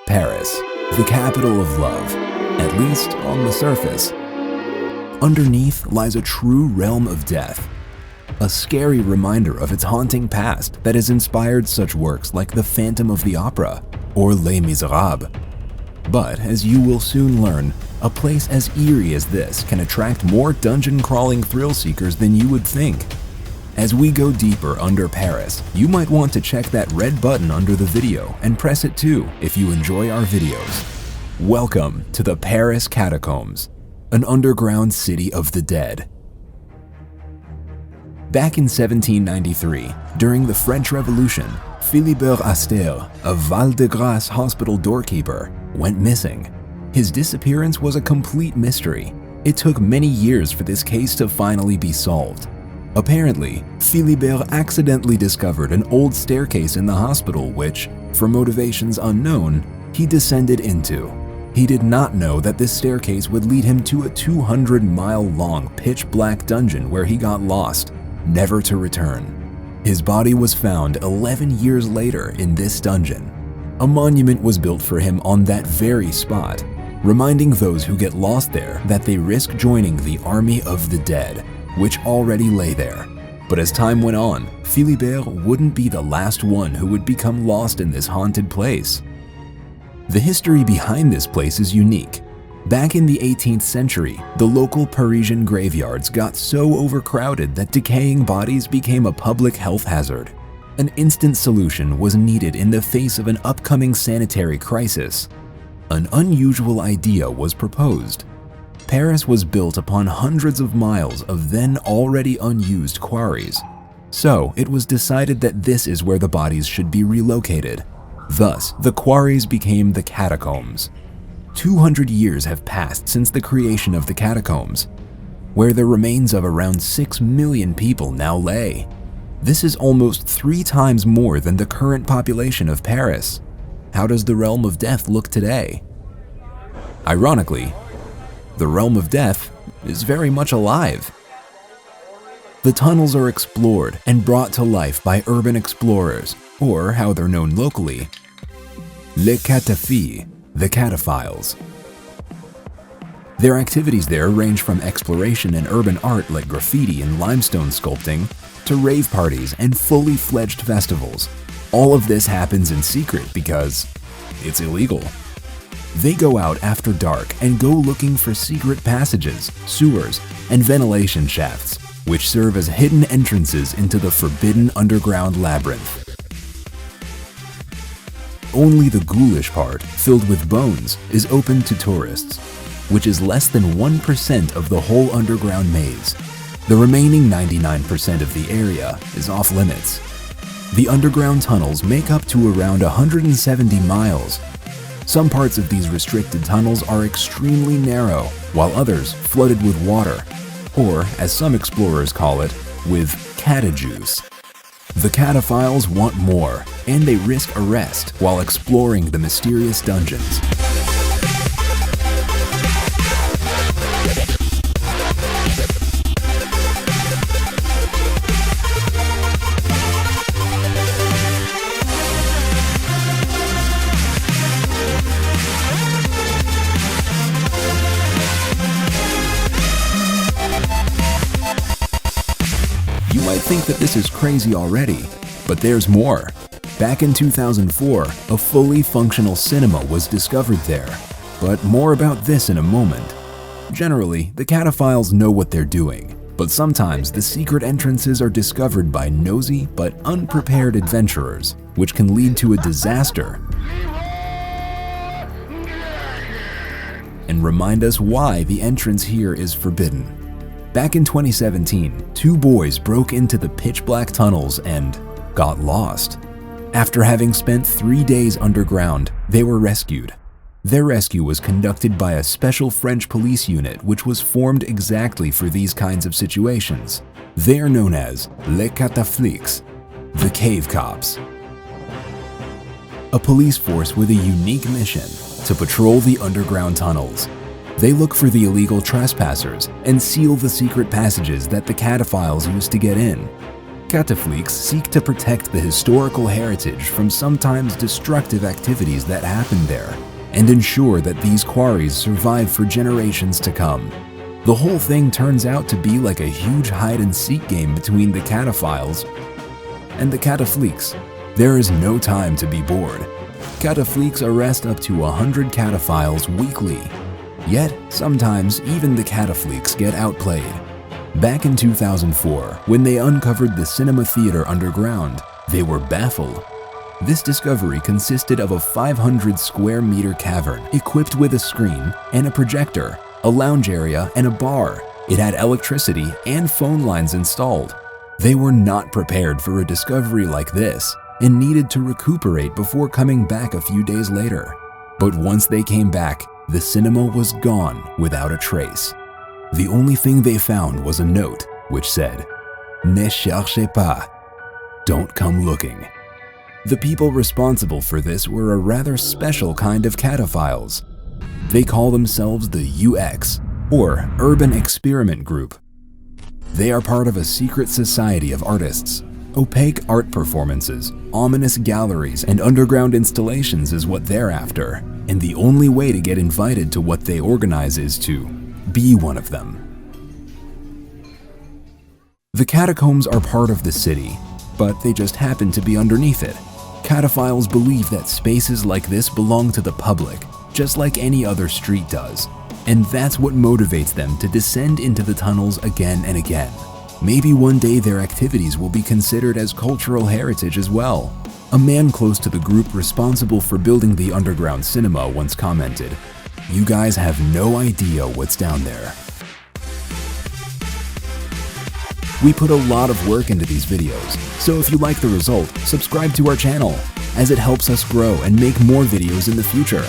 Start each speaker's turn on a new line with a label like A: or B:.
A: Paris, the capital of love, at least on the surface. Underneath lies a true realm of death, a scary reminder of its haunting past that has inspired such works like The Phantom of the Opera or Les Miserables. But as you will soon learn, a place as eerie as this can attract more dungeon-crawling thrill-seekers than you would think. As we go deeper under Paris, you might want to check that red button under the video and press it too if you enjoy our videos. Welcome to the Paris Catacombs, an underground city of the dead. Back in 1793, during the French Revolution, Philibert Astaire, a Val-de-Grâce hospital doorkeeper, went missing. His disappearance was a complete mystery. It took many years for this case to finally be solved. Apparently, Philibert accidentally discovered an old staircase in the hospital which, for motivations unknown, he descended into. He did not know that this staircase would lead him to a 200-mile-long pitch-black dungeon where he got lost, never to return. His body was found 11 years later in this dungeon. A monument was built for him on that very spot, reminding those who get lost there that they risk joining the army of the dead, which already lay there. But as time went on, Philibert wouldn't be the last one who would become lost in this haunted place. The history behind this place is unique. Back in the 18th century, the local Parisian graveyards got so overcrowded that decaying bodies became a public health hazard. An instant solution was needed in the face of an upcoming sanitary crisis. An unusual idea was proposed. Paris was built upon hundreds of miles of then already unused quarries. So it was decided that this is where the bodies should be relocated. Thus, the quarries became the catacombs. 200 years have passed since the creation of the catacombs, where the remains of around 6 million people now lay. This is almost 3 times more than the current population of Paris. How does the realm of death look today? Ironically, the realm of death is very much alive. The tunnels are explored and brought to life by urban explorers, or how they're known locally, les cataphiles, the cataphiles. Their activities there range from exploration and urban art like graffiti and limestone sculpting, to rave parties and fully fledged festivals. All of this happens in secret because it's illegal. They go out after dark and go looking for secret passages, sewers, and ventilation shafts, which serve as hidden entrances into the forbidden underground labyrinth. Only the ghoulish part, filled with bones, is open to tourists, which is less than 1% of the whole underground maze. The remaining 99% of the area is off limits. The underground tunnels make up to around 170 miles. Some parts of these restricted tunnels are extremely narrow, while others flooded with water, or as some explorers call it, with catajuice. The cataphiles want more, and they risk arrest while exploring the mysterious dungeons. You might think that this is crazy already, but there's more. Back in 2004, a fully functional cinema was discovered there, but more about this in a moment. Generally, the cataphiles know what they're doing, but sometimes the secret entrances are discovered by nosy but unprepared adventurers, which can lead to a disaster and remind us why the entrance here is forbidden. Back in 2017, 2 boys broke into the pitch-black tunnels and got lost. After having spent 3 days underground, they were rescued. Their rescue was conducted by a special French police unit which was formed exactly for these kinds of situations. They are known as les Cataflics, the cave cops. A police force with a unique mission to patrol the underground tunnels. They look for the illegal trespassers and seal the secret passages that the cataphiles used to get in. Cataflics seek to protect the historical heritage from sometimes destructive activities that happen there and ensure that these quarries survive for generations to come. The whole thing turns out to be like a huge hide-and-seek game between the cataphiles and the cataflics. There is no time to be bored. Cataflics arrest up to 100 cataphiles weekly. Yet, sometimes even the cataflics get outplayed. Back in 2004, when they uncovered the cinema theater underground, they were baffled. This discovery consisted of a 500 square meter cavern equipped with a screen and a projector, a lounge area, and a bar. It had electricity and phone lines installed. They were not prepared for a discovery like this and needed to recuperate before coming back a few days later. But once they came back, the cinema was gone without a trace. The only thing they found was a note which said, "Ne cherchez pas," don't come looking. The people responsible for this were a rather special kind of cataphiles. They call themselves the UX, or Urban Experiment Group. They are part of a secret society of artists. Opaque art performances, ominous galleries, and underground installations is what they're after, and the only way to get invited to what they organize is to be one of them. The catacombs are part of the city, but they just happen to be underneath it. Cataphiles believe that spaces like this belong to the public, just like any other street does, and that's what motivates them to descend into the tunnels again and again. Maybe one day their activities will be considered as cultural heritage as well. A man close to the group responsible for building the underground cinema once commented, "You guys have no idea what's down there." We put a lot of work into these videos, so if you like the result, subscribe to our channel, as it helps us grow and make more videos in the future.